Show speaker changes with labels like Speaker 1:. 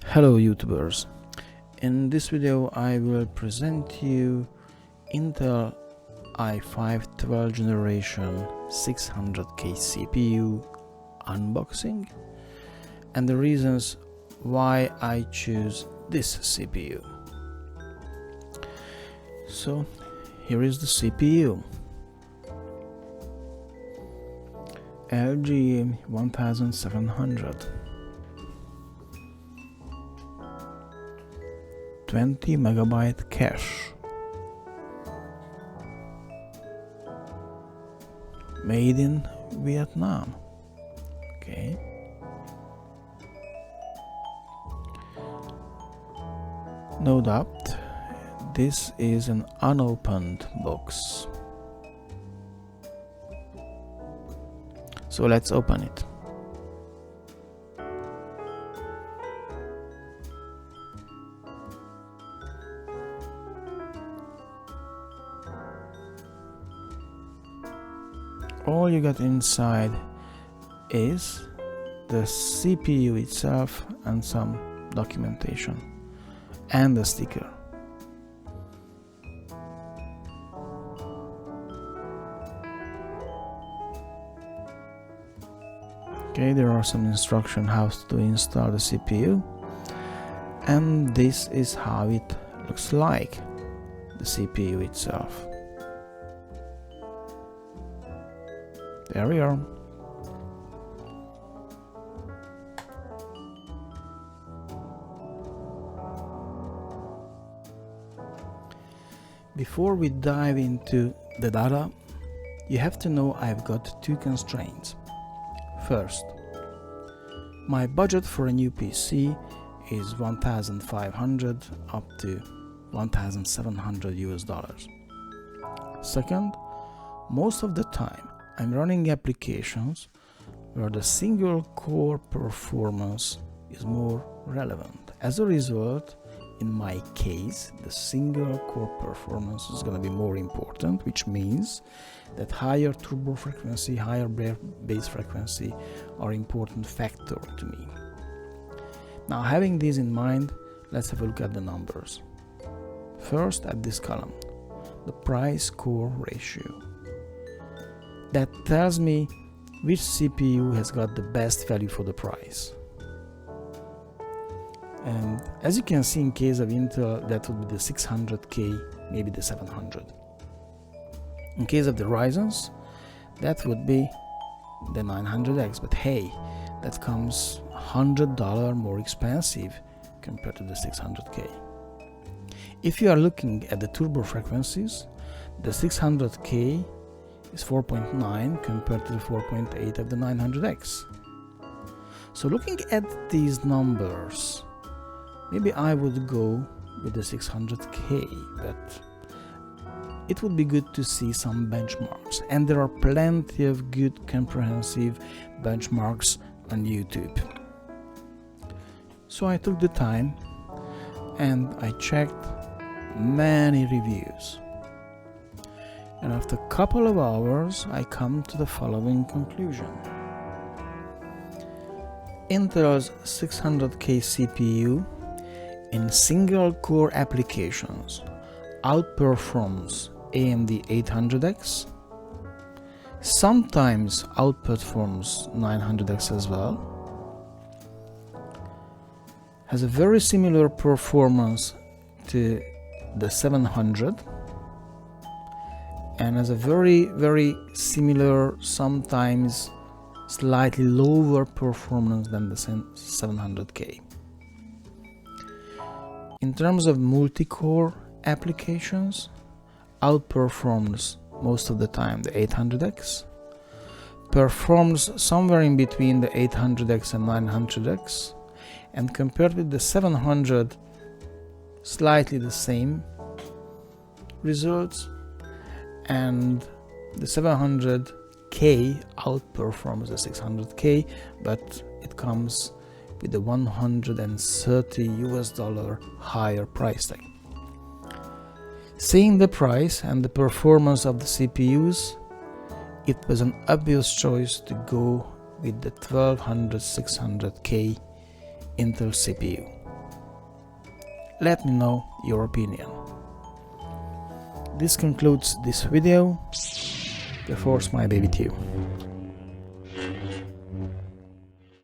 Speaker 1: Hello YouTubers, in this video I will present you Intel i5 12th generation 600K CPU unboxing and the reasons why I choose this CPU. So here is the CPU, LG 1700, 20 megabyte cache, made in Vietnam. Okay, no doubt this is an unopened box, so let's open it. All you got inside is the CPU itself and some documentation and a sticker. Okay, there are some instructions how to install the CPU, and this is how it looks like, the CPU itself. There we are. Before we dive into the data, you have to know I've got two constraints. First, my budget for a new PC is 1,500 up to 1,700 US dollars. Second, most of the time I'm running applications where the single core performance is more relevant. As a result, in my case, the single core performance is going to be more important, which means that higher turbo frequency, higher base frequency are important factor to me. Now, having this in mind, let's have a look at the numbers. First, at this column, the price-core ratio. That tells me which CPU has got the best value for the price. And as you can see, in case of Intel, that would be the 600K, maybe the 700. In case of the Ryzen's, that would be the 900X, but hey, that comes $100 more expensive compared to the 600K. If you are looking at the turbo frequencies, the 600K is 4.9 compared to the 4.8 of the 900X. So looking at these numbers, maybe I would go with the 600K, but it would be good to see some benchmarks, and there are plenty of good comprehensive benchmarks on YouTube. So I took the time and I checked many reviews. And after a couple of hours, I come to the following conclusion. Intel's 600K CPU in single-core applications outperforms AMD 800X, sometimes outperforms 900X as well, has a very similar performance to the 700, and has a very similar, sometimes slightly lower performance than the 700K. In terms of multi-core applications, outperforms most of the time the 800X, performs somewhere in between the 800X and 900X, and compared with the 700, slightly the same results, and the 700K outperforms the 600K, but it comes with the 130 US dollar higher price tag. Seeing the price and the performance of the CPUs, it was an obvious choice to go with the 1200 600K Intel CPU. Let me know your opinion. This concludes this video. The force might be with you.